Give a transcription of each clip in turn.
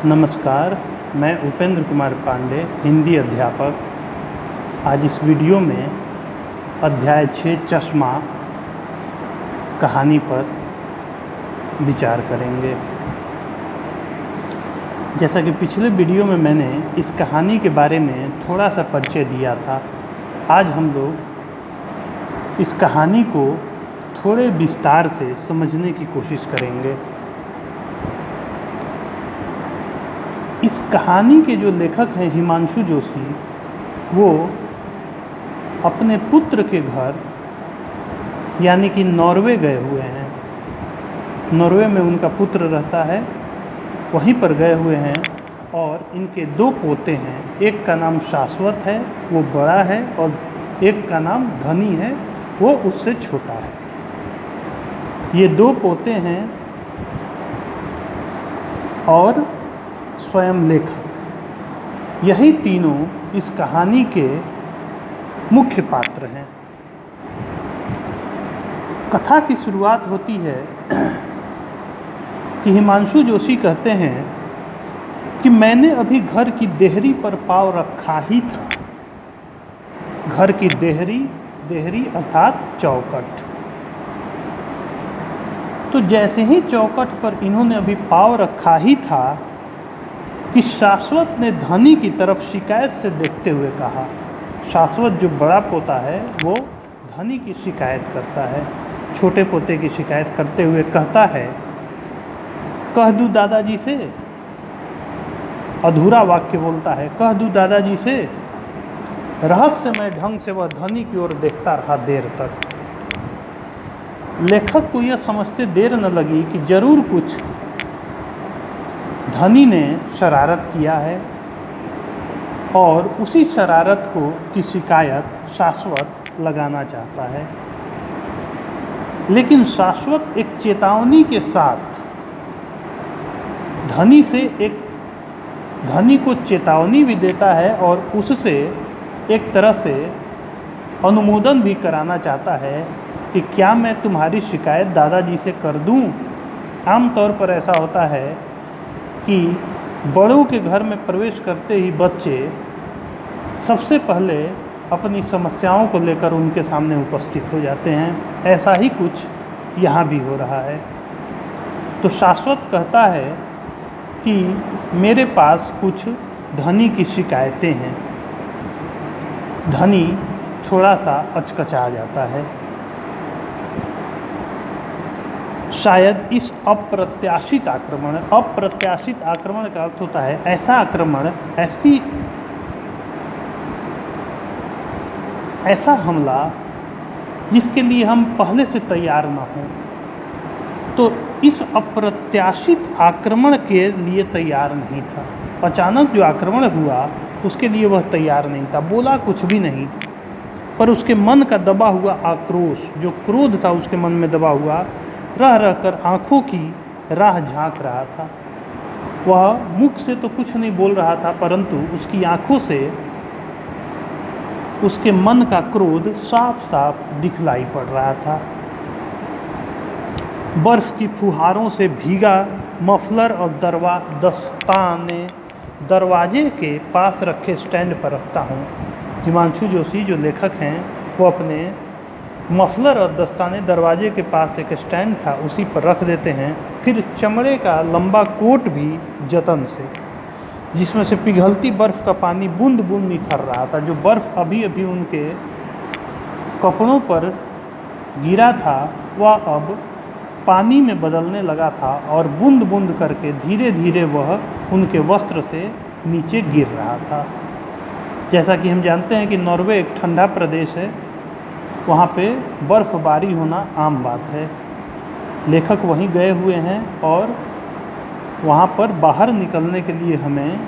नमस्कार, मैं उपेंद्र कुमार पांडे, हिंदी अध्यापक। आज इस वीडियो में अध्याय 6 चश्मा कहानी पर विचार करेंगे। जैसा कि पिछले वीडियो में मैंने इस कहानी के बारे में थोड़ा सा परिचय दिया था, आज हम लोग इस कहानी को थोड़े विस्तार से समझने की कोशिश करेंगे। इस कहानी के जो लेखक हैं हिमांशु जोशी, वो अपने पुत्र के घर यानी कि नॉर्वे गए हुए हैं। नॉर्वे में उनका पुत्र रहता है, वहीं पर गए हुए हैं और इनके 2 पोते हैं। एक का नाम शाश्वत है, वो बड़ा है, और एक का नाम धनी है, वो उससे छोटा है। ये 2 पोते हैं और स्वयं लेखक, यही तीनों इस कहानी के मुख्य पात्र हैं। कथा की शुरुआत होती है कि हिमांशु जोशी कहते हैं कि मैंने अभी घर की देहरी पर पाँव रखा ही था। घर की देहरी अर्थात चौखट। तो जैसे ही चौखट पर इन्होंने अभी पाँव रखा ही था कि शाश्वत ने धनी की तरफ शिकायत से देखते हुए कहा। शाश्वत जो बड़ा पोता है वो धनी की शिकायत करता है, छोटे पोते की शिकायत करते हुए कहता है, कह दूँ दादाजी से। अधूरा वाक्य बोलता है, कह दूँ दादाजी से। रहस्यमय ढंग से वह धनी की ओर देखता रहा देर तक। लेखक को यह समझते देर न लगी कि जरूर कुछ धनी ने शरारत किया है और उसी शरारत की शिकायत शाश्वत लगाना चाहता है। लेकिन शाश्वत एक चेतावनी के साथ धनी को चेतावनी भी देता है और उससे एक तरह से अनुमोदन भी कराना चाहता है कि क्या मैं तुम्हारी शिकायत दादाजी से कर दूं। आमतौर पर ऐसा होता है कि बड़ों के घर में प्रवेश करते ही बच्चे सबसे पहले अपनी समस्याओं को लेकर उनके सामने उपस्थित हो जाते हैं। ऐसा ही कुछ यहाँ भी हो रहा है। तो शाश्वत कहता है कि मेरे पास कुछ धनी की शिकायतें हैं। धनी थोड़ा सा अचकचा जाता है। शायद इस अप्रत्याशित आक्रमण का अर्थ होता है ऐसा आक्रमण, ऐसा हमला जिसके लिए हम पहले से तैयार न हों। तो इस अप्रत्याशित आक्रमण के लिए तैयार नहीं था। अचानक जो आक्रमण हुआ उसके लिए वह तैयार नहीं था। बोला कुछ भी नहीं, पर उसके मन का दबा हुआ आक्रोश, जो क्रोध था उसके मन में दबा हुआ, रह रहकर आँखों की राह झांक रहा था। वह मुख से तो कुछ नहीं बोल रहा था, परंतु उसकी आँखों से उसके मन का क्रोध साफ साफ दिखलाई पड़ रहा था। बर्फ की फुहारों से भीगा मफलर और दस्ताने दरवाजे के पास रखे स्टैंड पर रखता हूँ। हिमांशु जोशी जो लेखक हैं वो अपने मफलर और दस्ताने दरवाजे के पास एक स्टैंड था, उसी पर रख देते हैं। फिर चमड़े का लंबा कोट भी जतन से, जिसमें से पिघलती बर्फ़ का पानी बूंद बूंद निथर रहा था। जो बर्फ़ अभी अभी उनके कपड़ों पर गिरा था वह अब पानी में बदलने लगा था और बूंद बूंद करके धीरे धीरे वह उनके वस्त्र से नीचे गिर रहा था। जैसा कि हम जानते हैं कि नॉर्वे एक ठंडा प्रदेश है, वहाँ पे बर्फ़बारी होना आम बात है। लेखक वहीं गए हुए हैं और वहाँ पर बाहर निकलने के लिए हमें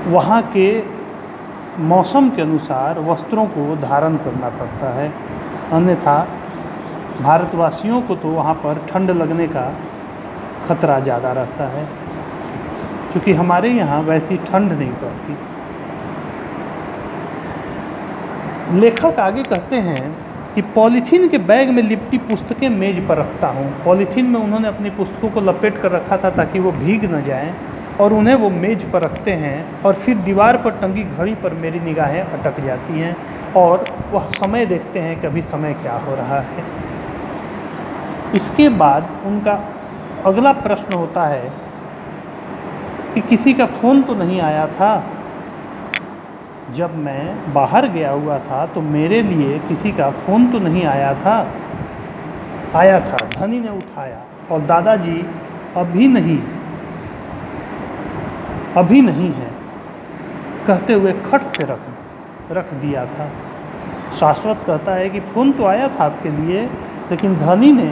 वहाँ के मौसम के अनुसार वस्त्रों को धारण करना पड़ता है, अन्यथा भारतवासियों को तो वहाँ पर ठंड लगने का खतरा ज़्यादा रहता है, क्योंकि हमारे यहाँ वैसी ठंड नहीं पड़ती। लेखक आगे कहते हैं कि पॉलीथीन के बैग में लिपटी पुस्तकें मेज पर रखता हूँ। पॉलीथीन में उन्होंने अपनी पुस्तकों को लपेट कर रखा था ताकि वो भीग न जाएं, और उन्हें वो मेज पर रखते हैं, और फिर दीवार पर टंगी घड़ी पर मेरी निगाहें अटक जाती हैं और वह समय देखते हैं कि अभी समय क्या हो रहा है। इसके बाद उनका अगला प्रश्न होता है कि किसी का फ़ोन तो नहीं आया था? जब मैं बाहर गया हुआ था तो मेरे लिए किसी का फ़ोन तो नहीं आया था? आया था, धनी ने उठाया, और दादाजी अभी नहीं है कहते हुए खट से रख दिया था। शाश्वत कहता है कि फ़ोन तो आया था आपके लिए, लेकिन धनी ने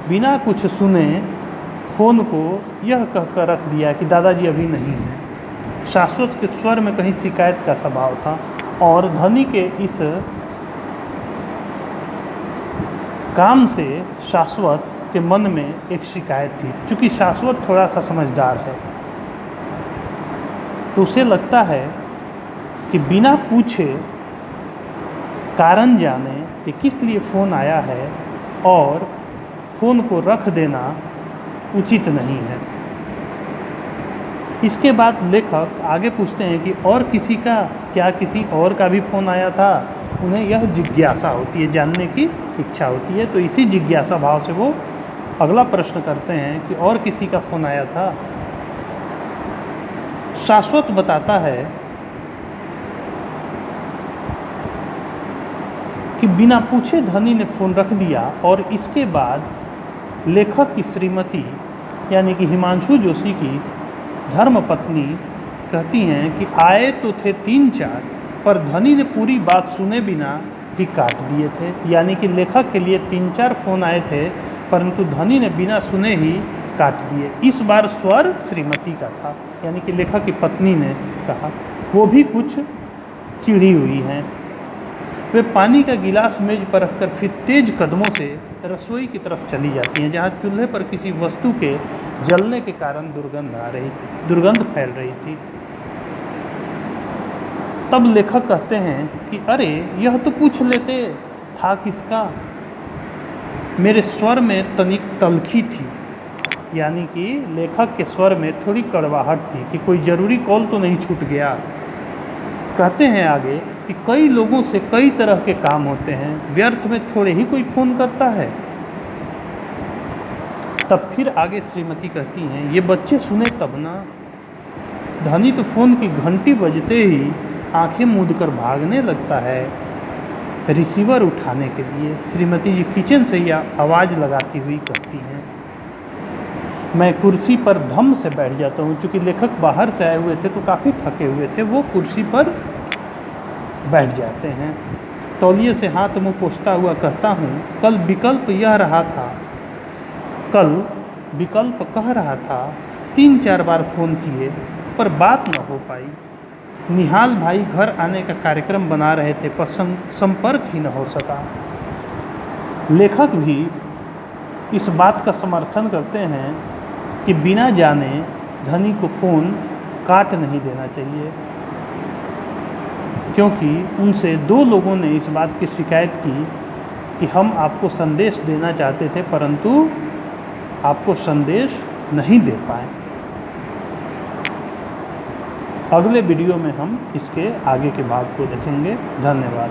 बिना कुछ सुने फ़ोन को यह कहकर रख दिया कि दादाजी अभी नहीं हैं। शाश्वत के स्वर में कहीं शिकायत का स्वभाव था, और धनी के इस काम से शाश्वत के मन में एक शिकायत थी। चूँकि शाश्वत थोड़ा सा समझदार है, तो उसे लगता है कि बिना पूछे, कारण जाने कि किस लिए फ़ोन आया है, और फ़ोन को रख देना उचित नहीं है। इसके बाद लेखक आगे पूछते हैं कि और किसी और का भी फ़ोन आया था? उन्हें यह जिज्ञासा होती है, जानने की इच्छा होती है। तो इसी जिज्ञासा भाव से वो अगला प्रश्न करते हैं कि और किसी का फ़ोन आया था? शाश्वत बताता है कि बिना पूछे धनी ने फ़ोन रख दिया, और इसके बाद लेखक की श्रीमती यानी कि हिमांशु जोशी की धर्मपत्नी कहती हैं कि आए तो थे 3-4, पर धनी ने पूरी बात सुने बिना ही काट दिए थे। यानी कि लेखक के लिए 3-4 फ़ोन आए थे, परंतु धनी ने बिना सुने ही काट दिए। इस बार स्वर श्रीमती का था, यानी कि लेखक की पत्नी ने कहा। वो भी कुछ चिढ़ी हुई हैं। वे पानी का गिलास मेज पर रखकर फिर तेज कदमों से रसोई की तरफ चली जाती हैं, जहाँ चूल्हे पर किसी वस्तु के जलने के कारण दुर्गंध फैल रही थी। तब लेखक कहते हैं कि अरे यह तो पूछ लेते था किसका। मेरे स्वर में तनिक तलखी थी, यानी कि लेखक के स्वर में थोड़ी कड़वाहट थी कि कोई ज़रूरी कॉल तो नहीं छूट गया। कहते हैं आगे कि कई लोगों से कई तरह के काम होते हैं, व्यर्थ में थोड़े ही कोई फ़ोन करता है। तब फिर आगे श्रीमती कहती हैं, ये बच्चे सुने तब ना। धनी तो फ़ोन की घंटी बजते ही आंखें मूंदकर भागने लगता है रिसीवर उठाने के लिए। श्रीमती जी किचन से ही आवाज़ लगाती हुई कहती हैं, मैं कुर्सी पर धम से बैठ जाता हूँ। चूँकि लेखक बाहर से आए हुए थे तो काफ़ी थके हुए थे, वो कुर्सी पर बैठ जाते हैं। तौलिए से हाथ मुँह पोंछता हुआ कहता हूँ, कल विकल्प कह रहा था 3-4 बार फ़ोन किए पर बात न हो पाई। निहाल भाई घर आने का कार्यक्रम बना रहे थे, पर संपर्क ही न हो सका। लेखक भी इस बात का समर्थन करते हैं कि बिना जाने धनी को फ़ोन काट नहीं देना चाहिए, क्योंकि उनसे 2 लोगों ने इस बात की शिकायत की कि हम आपको संदेश देना चाहते थे, परंतु आपको संदेश नहीं दे पाए। अगले वीडियो में हम इसके आगे के भाग को देखेंगे। धन्यवाद।